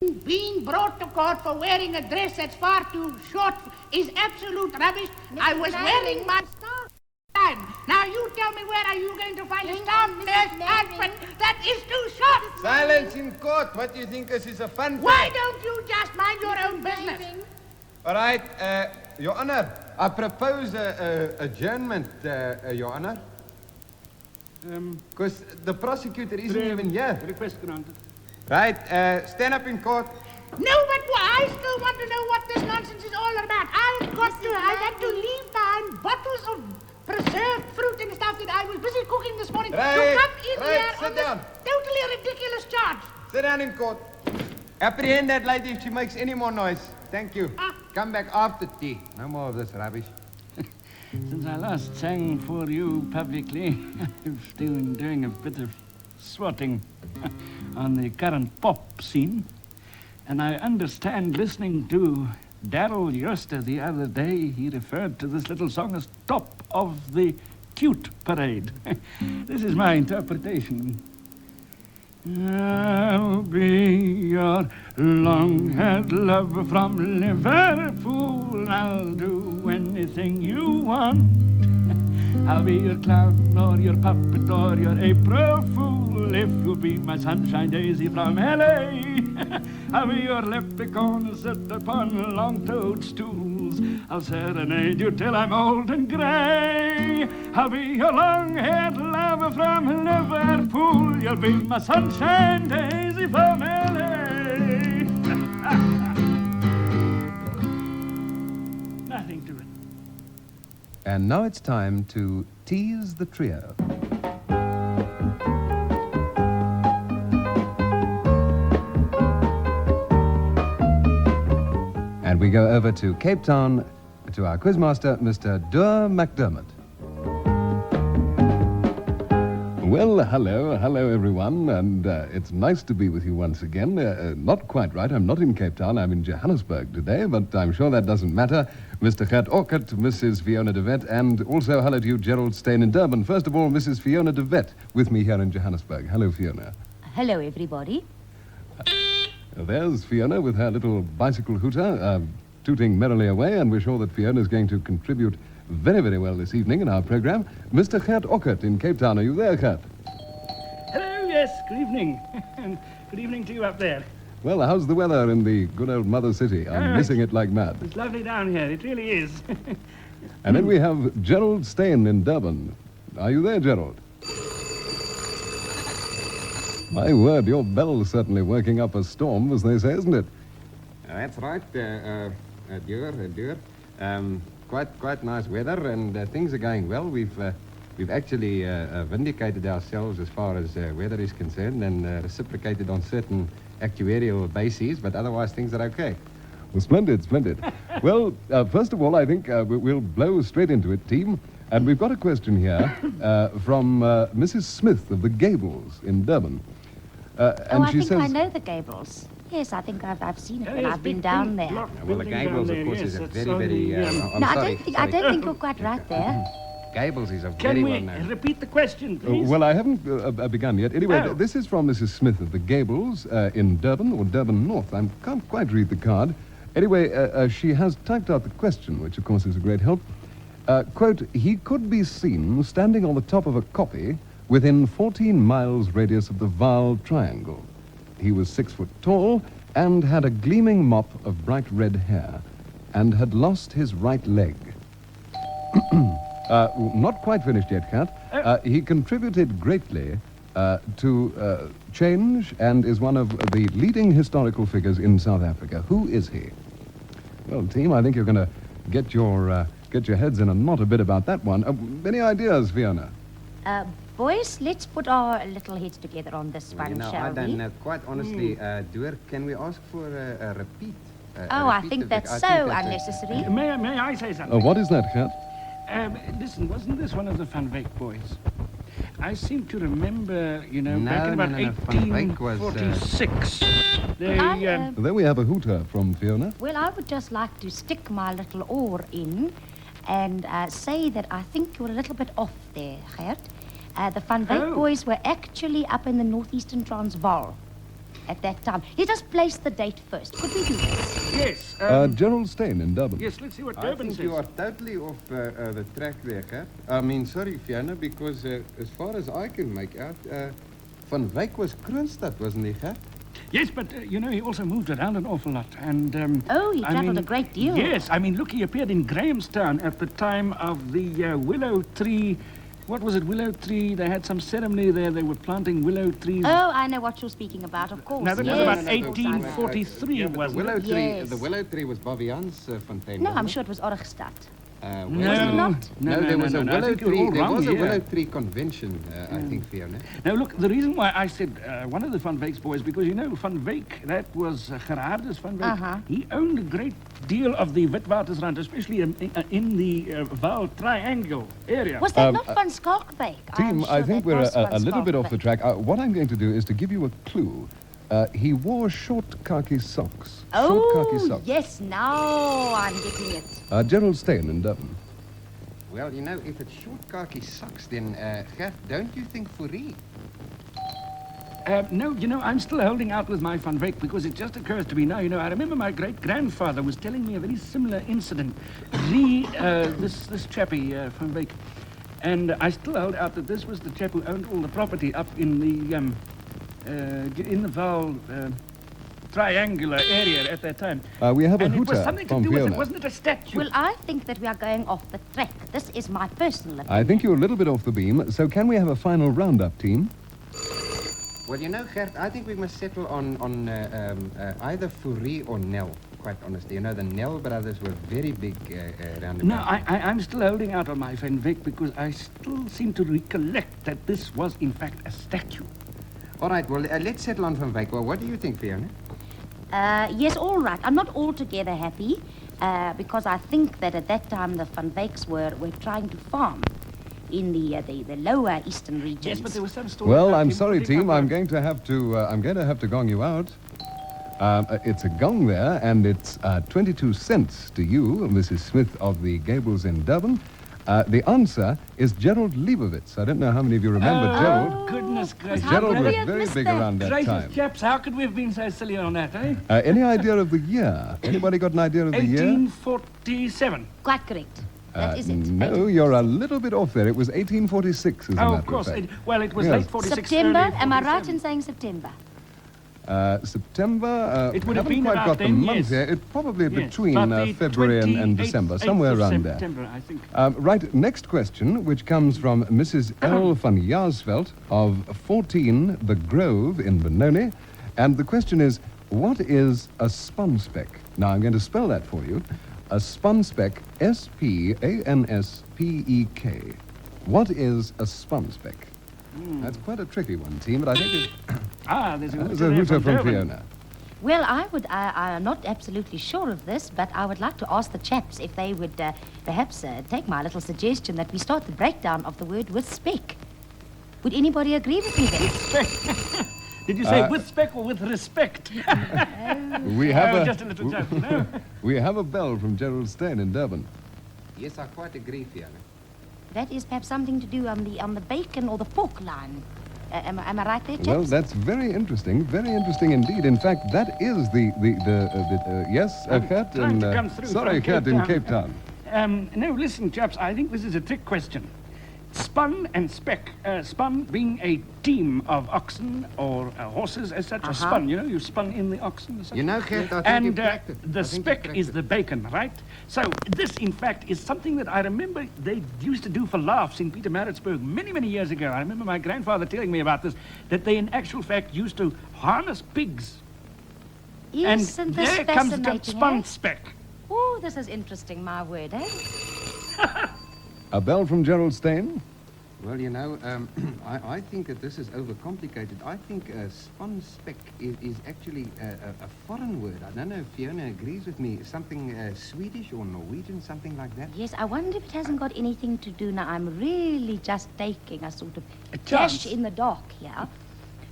Being brought to court for wearing a dress that's far too short is absolute rubbish. I was wearing my scarf time. Now you tell me, where are you going to find a scarf husband that is too short? Silence in court. What do you think this is a fun thing? Why don't you just mind your own business? All right, Your Honor, I propose adjournment, Your Honor. Because the prosecutor isn't even here. Request granted. Right, stand up in court. No, but I still want to know what this nonsense is all about. I had to leave behind bottles of preserved fruit and stuff that I was busy cooking this morning. Right, to come in right, here sit on this down. totally ridiculous charge. Sit down in court. Apprehend that lady if she makes any more noise. Thank you. Come back after tea. No more of this rubbish. Since I last sang for you publicly, I've been doing a bit of swatting on the current pop scene. And I understand, listening to Darryl Jooste the other day, he referred to this little song as top of the cute parade. This is my interpretation. I'll be your long-haired lover from Liverpool. I'll do anything you want. I'll be your clown or your puppet or your April fool if you'll be my sunshine daisy from L.A. I'll be your leprechaun sit upon long-toed stools. I'll serenade you till I'm old and grey. I'll be your long-haired lover from Liverpool. You'll be my sunshine daisy from L.A. Nothing to it. And now it's time to Tease the Trio. And we go over to Cape Town to our quizmaster, Mr. Durr McDermott. Well, hello everyone, and it's nice to be with you once again. Not quite right, I'm not in Cape Town, I'm in Johannesburg today, but I'm sure that doesn't matter. Mr. Gert Ockert, Mrs. Fiona de Wet, and also hello to you, Gerald Steyn in Durban. First of all, Mrs. Fiona de Wet with me here in Johannesburg. Hello, Fiona. Hello, everybody. There's Fiona with her little bicycle hooter, tooting merrily away, and we're sure that Fiona's going to contribute very, very well this evening in our program. Mr. Gert Ockert in Cape Town. Are you there, Gert? Hello, yes, good evening. Good evening to you up there. Well, how's the weather in the good old mother city? I'm missing it like mad. It's lovely down here, it really is. And then we have Gerald Steyn in Durban. Are you there, Gerald? My word, your bell's certainly working up a storm, as they say, isn't it? That's right, dear. Quite nice weather, and things are going well. We've actually vindicated ourselves as far as weather is concerned, and reciprocated on certain actuarial bases, but otherwise things are okay. Well, splendid. Well, first of all, I think we'll blow straight into it, team. And we've got a question here from Mrs. Smith of the Gables in Durban. And I she think says, I know the Gables. Yes, I think I've seen it when yes, I've been big down there. block Well, the building Gables, down of course, there, is a yes, very, that's on very... the, No, I don't think you're quite right there. Gables is a Can very we well-known... repeat the question, please? well, I haven't begun yet. Anyway, Oh. this is from Mrs. Smith of the Gables in Durban, or Durban North. I can't quite read the card. Anyway, she has typed out the question, which, of course, is a great help. Quote, he could be seen standing on the top of a kopje within 14 miles radius of the Vaal Triangle. He was 6 foot tall and had a gleaming mop of bright red hair and had lost his right leg. Not quite finished yet, Kat. He contributed greatly to change and is one of the leading historical figures in South Africa. Who is he? Well, team, I think you're going to get your heads in a knot a bit about that one. Any ideas, Fiona? Boys, let's put our little heads together on this one, I shall we? don't quite honestly, Duer, can we ask for a repeat? I think that's so unnecessary. May I say something? What is that, Kat? Listen, wasn't this one of the Van Wyk boys? I seem to remember, you know, No, back in about no, Van Wyk was, 1846. They, There we have a hooter from Fiona. Well, I would just like to stick my little oar in and say that I think you're a little bit off there, Gert. The Van Wyk boys were actually up in the northeastern Transvaal. at that time. Let us place the date first. Could we do this? Yes. Gerald Steyn in Durban. Yes, let's see what I Durban think says. you are totally off the track there, Gert. I mean, sorry, Fiona, because as far as I can make out, Van Wyk was Kroonstad, wasn't he, Gert? Yes, but, you know, he also moved around an awful lot. And, He travelled a great deal. Yes, I mean, look, he appeared in Grahamstown at the time of the willow tree. What was it, willow tree? They had some ceremony there. They were planting willow trees. Oh, I know what you're speaking about, of course. Now, that was yes. about 1843, wasn't willow it? tree, Yes. the willow tree was Bovian's fontein. No, I'm sure it was Orgstad. No, there was a I willow think you're tree. all There wrong was a here. willow tree convention, I think, Fiona. Now, look, the reason why I said one of the Van Wyks boys, because, you know, Van Wyk, that was Gerardus Van Wyk. Uh-huh. He owned a great deal of the Witwatersrand, especially in the Vaal Triangle area. Was that not Van Skalkbeek? Team, I think we're a little bit off the track. What I'm going to do is to give you a clue. He wore short khaki socks. Short khaki Oh, socks. yes, now I'm getting it. Gerald Steyn in Durban. Well, you know, if it's short khaki socks, then, Gert, don't you think Fourie? No, you know, I'm still holding out with my Van Wyk because it just occurs to me now, you know, I remember my great-grandfather was telling me a very similar incident. This chappie, Van Wyk. And I still hold out that this was the chap who owned all the property up in the Vaal triangular area at that time. We have a And it was hooter something to from do with it, Fiona. wasn't it a statue? Well, I think that we are going off the track. This is my personal opinion. I think you're a little bit off the beam, so can we have a final roundup, team? Well, you know, Gert, I think we must settle on either Fourie or Nel, quite honestly. You know, the Nel brothers were very big around No, about. I'm still holding out on my Van Wyk because I still seem to recollect that this was, in fact, a statue. All right, well, let's settle on Van Wyk. Well, what do you think, Fiona? Yes, all right. I'm not altogether happy because I think that at that time the Van Wyks were trying to farm in the lower eastern regions. Yes, but there was some story. Well, about I'm him sorry, putting team. up I'm going to have to gong you out. It's a gong there, and it's 22 cents to you, Mrs. Smith of the Gables in Durban. The answer is Gerald Leibowitz. I don't know how many of you remember Gerald. Oh, goodness gracious. How Gerald could was we have very missed big that? around that Gracious time. chaps, how could we have been so silly on that, eh? Any idea of the year? Anybody got an idea of the year? 1847. Quite correct. That is it. No, you're a little bit off there. It was 1846, as a matter Oh, of course. fact. It was Yes. late 46. September? early Am I right 47. in saying September? September, It would have haven't been quite about got the then, month yes. here. It's probably Yes, between about the February and 28th December, somewhere of around there. September, I think. Right, next question, which comes from Mrs. L. van Jaarsveld of 14 The Grove in Benoni. And the question is, what is a spanspek? Now, I'm going to spell that for you. A spanspek, S-P-A-N-S-P-E-K. What is a spanspek? That's quite a tricky one, team, but I think it's There's a there's a there hooter from Durban. Fiona. Well, I'm not absolutely sure of this, but I would like to ask the chaps if they would perhaps take my little suggestion that we start the breakdown of the word with spec. Would anybody agree with me then? Did you say with spec or with respect? We have Just a little joke, you know? we have a bell from Gerald Steyn in Durban. Yes, I quite agree, Fiona. That is perhaps something to do on the bacon or the pork line. Am I right there, chaps? Well, that's very interesting indeed. In fact, that is yes, Gert trying to come through sorry, from Gert Cape in Town. Cape Town. No, listen, chaps, I think this is a trick question. Spun and spec. Spun being a team of oxen or horses as such. A spun, you know, you spun in the oxen as such. You know, Gert, I think And you cracked it. the I think you spec cracked is it. the bacon, right? So this, in fact, is something that I remember they used to do for laughs in Pietermaritzburg many, many years ago. I remember my grandfather telling me about this, that they in actual fact used to harness pigs. Isn't And this there comes the fascinating, spun eh? spec. Oh, this is interesting, my word, eh? A bell from Gerald Steyn. Well, you know, I think that this is overcomplicated. I think spun spec is actually a foreign word. I don't know if Fiona agrees with me. Something Swedish or Norwegian, something like that. Yes, I wonder if it hasn't got anything to do now. I'm really just taking a sort of A dash chance. in the dark here.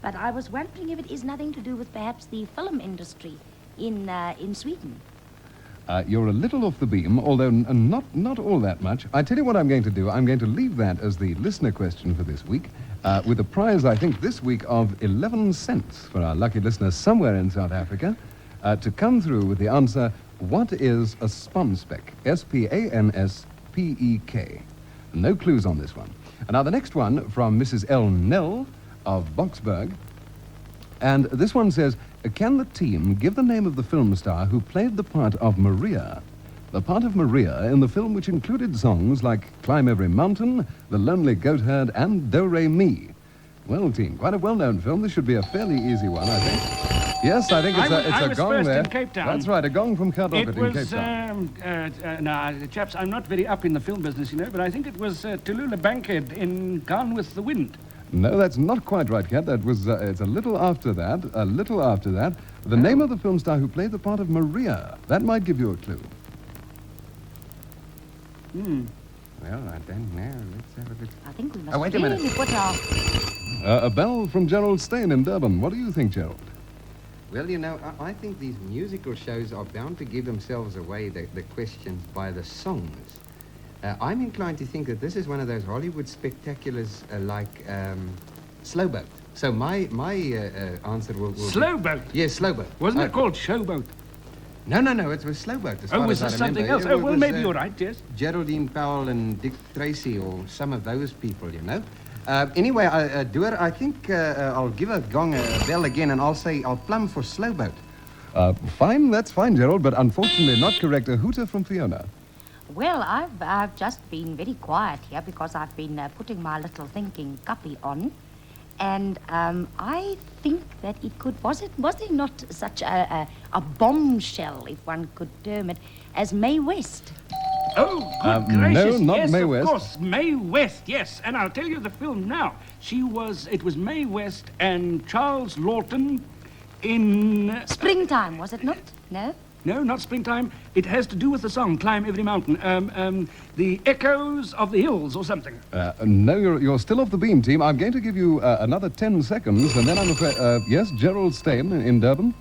But I was wondering if it is nothing to do with perhaps the film industry in Sweden. You're a little off the beam, although not all that much. I tell you what I'm going to do. I'm going to leave that as the listener question for this week. with a prize, I think, this week of 11 cents for our lucky listeners somewhere in South Africa to come through with the answer, what is a spanspek? S-P-A-N-S-P-E-K. No clues on this one. And now the next one from Mrs. L. Nell of Boksburg. And this one says, can the team give the name of the film star who played the part of Maria? The part of Maria in the film which included songs like Climb Every Mountain, The Lonely Goatherd, and Do Re Mi. Well, team, quite a well-known film. This should be a fairly easy one, I think. Yes, I think it's a gong first there. in Cape Town. That's right, a gong from Gert Ockert It in Cape was, Town. now, chaps, I'm not very up in the film business, you know, but I think it was Tallulah Bankhead in Gone with the Wind. No, that's not quite right, Cat. That was, it's a little after that, The name of the film star who played the part of Maria. That might give you a clue. Well, I don't know. Let's have a look. I think we must wait a minute. really put our... A bell from Gerald Stain in Durban. What do you think, Gerald? Well, you know, I think these musical shows are bound to give themselves away, the questions, by the songs. I'm inclined to think that this is one of those Hollywood spectaculars like Slowboat. So my answer will be... Slowboat? Yes, Slowboat. Wasn't it called Showboat? No, it was Slowboat. As far Was as it I something remember. else? It Well, was, maybe you're right, yes. Geraldine Powell and Dick Tracy, or some of those people, you know. Anyway, Doer, I think I'll give a gong a bell again, and I'll plumb for Slowboat. Fine, that's fine, Gerald, but unfortunately not correct. A hooter from Fiona. Well, I've just been very quiet here because I've been putting my little thinking cuppy on. And I think that it could... Was it not such a bombshell, if one could term it, as Mae West? Oh, good gracious. No, not yes, Mae of West. course, Mae West, yes. And I'll tell you the film now. It was Mae West and Charles Lawton in... Springtime, was it not? No? No, not Springtime. It has to do with the song, Climb Every Mountain. The Echoes of the Hills or something. No, you're still off the beam, team. I'm going to give you another 10 seconds, and then I'm afraid... yes, Gerald Stain in Durban.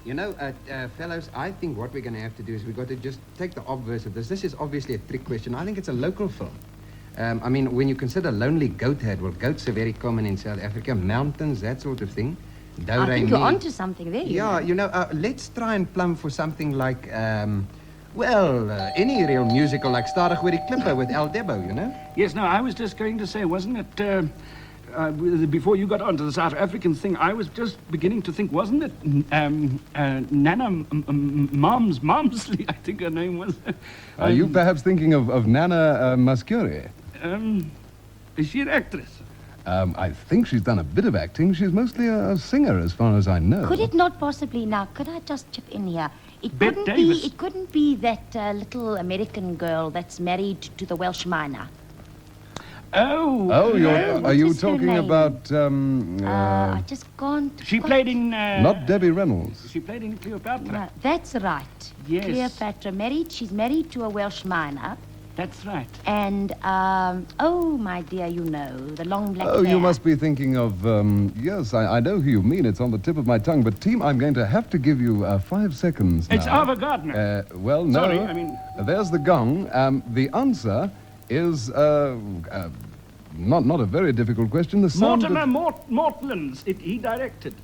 You know, fellows, I think what we're going to have to do is we've got to just take the obverse of this. This is obviously a trick question. I think it's a local film. I mean, when you consider Lonely Goatherd, well, goats are very common in South Africa, mountains, that sort of thing. I think you're onto something there. Yeah, you know, let's try and plumb for something like, any real musical like Stadig Oor die Klippe with Al Debo, you know? Yes, no, I was just going to say, wasn't it... before you got onto the South African thing, I was just beginning to think, wasn't it Nana Malmsley, I think her name was. Are you perhaps thinking of Nana Muscuri? Is she an actress? I think she's done a bit of acting. She's mostly a singer, as far as I know. Could it not possibly... Now, could I just chip in here? It couldn't be that little American girl that's married to the Welsh miner. Oh, are you talking about... I just can't... She played in... not Debbie Reynolds. She played in Cleopatra. No, that's right. Yes. Cleopatra she's married to a Welsh miner. That's right. And, my dear, you know, the long black hair. Oh, you must be thinking of, yes, I know who you mean. It's on the tip of my tongue. But, team, I'm going to have to give you 5 seconds now. It's Ava Gardner. Well, no. Sorry, I mean... There's the gong. The answer is, not a very difficult question. The sound Mortimer Mortlands. He directed.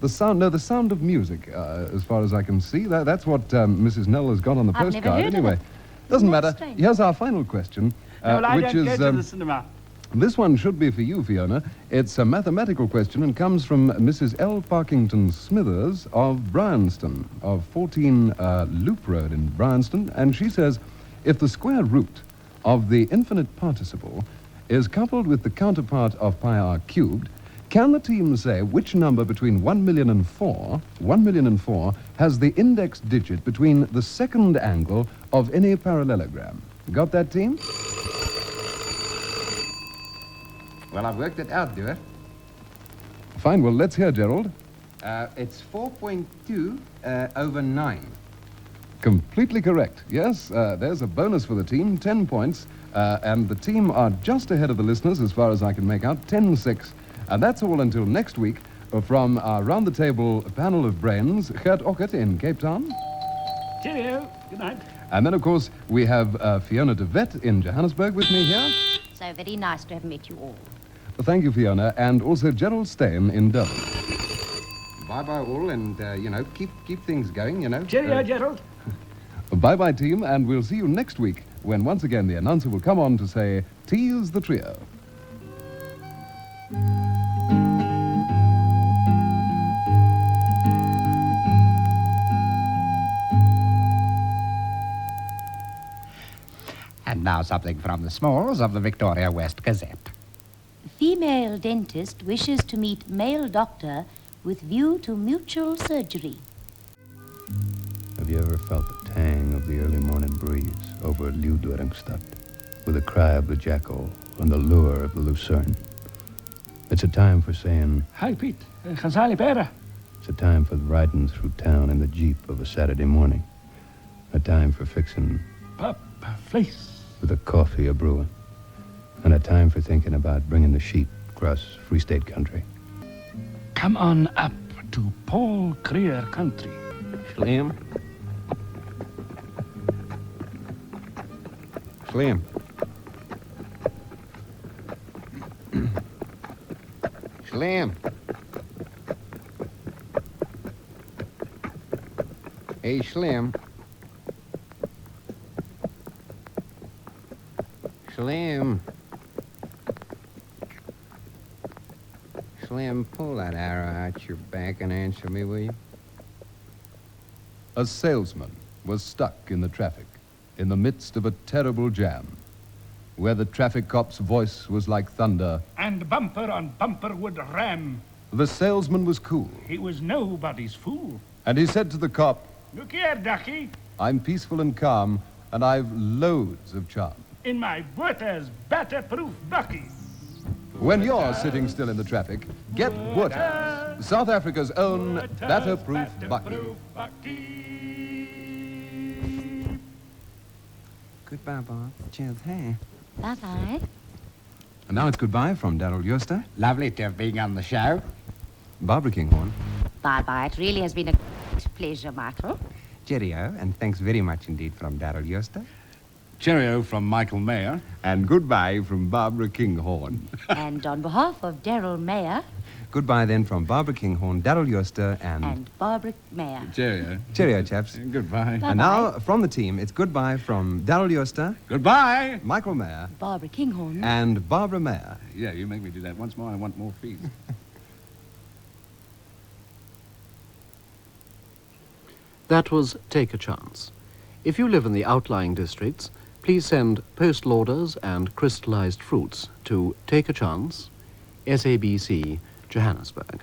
The sound of music, as far as I can see. That's what Mrs. Nell has got on the I've never postcard. heard of Anyway, it. doesn't That's matter. strange. Here's our final question, Well, I which don't is go to the cinema. this one should be for you, Fiona. It's a mathematical question and comes from Mrs. L. Parkington Smithers of Bryanston, of 14 Loop Road in Bryanston, and she says, if the square root of the infinite participle is coupled with the counterpart of pi r cubed, can the team say which number between 1 million and 4 has the index digit between the second angle of any parallelogram? Got that, team? Well, I've worked it out, Doer. Fine, well, let's hear, Gerald. It's 4.2 over 9. Completely correct. Yes, there's a bonus for the team, 10 points. And the team are just ahead of the listeners, as far as I can make out, 10-6. And that's all until next week from our round-the-table panel of brains, Gert Ockert in Cape Town. Cheerio. Good night. And then, of course, we have Fiona de Vet in Johannesburg with me here. So very nice to have met you all. Thank you, Fiona, and also Gerald Stain in Durban. Bye-bye all, and, keep things going, Cheerio, Gerald. Bye-bye, team, and we'll see you next week when once again the announcer will come on to say, Tease the Trio. And now something from the smalls of the Victoria West Gazette. Female dentist wishes to meet male doctor with view to mutual surgery. Have you ever felt the tang of the early morning breeze over Leeudoringstad, with the cry of the jackal and the lure of the lucerne? It's a time for saying, Hi, Piet. Gaan pera. it's a time for riding through town in the jeep of a Saturday morning. A time for fixing Pap, vlees. with a coffee a brewing. And a time for thinking about bringing the sheep across Free State country. Come on up to Paul Kreur country. Slim. Slim. Slim. Hey, Slim. Slim. Slim, pull that arrow out your back and answer me, will you? A salesman was stuck in the traffic in the midst of a terrible jam, where the traffic cop's voice was like thunder. And bumper on bumper would ram. The salesman was cool, He was nobody's fool. and he said to the cop, Look here, ducky. I'm peaceful and calm, and I've loads of charm. In my Botha's Batterproof Bakkie. When you're sitting still in the traffic, get Wouter, South Africa's own Batterproof Bakkie. Goodbye, Bob. Cheers, hey. Bye-bye. And now it's goodbye from Darryl Jooste, Lovely to have been on the show. Barbara Kinghorn, Bye-bye. It really has been a pleasure, Michael. cheerio, and thanks very much indeed from Darryl Jooste. Cheerio from Michael Mayer. And goodbye from Barbara Kinghorn. And on behalf of Darryl Mayer Goodbye then from Barbara Kinghorn, Darryl Jooste, and Barbara Mayer. Cheerio. cheerio, chaps. Goodbye. Bye-bye. And now, from the team, it's goodbye from Darryl Jooste, Goodbye. Michael Mayer, Barbara Kinghorn. and Barbara Mayer. Yeah, you make me do that once more. I want more fees. That was Take a Chance. If you live in the outlying districts, please send postal orders and crystallized fruits to Take a Chance, SABC, Johannesburg.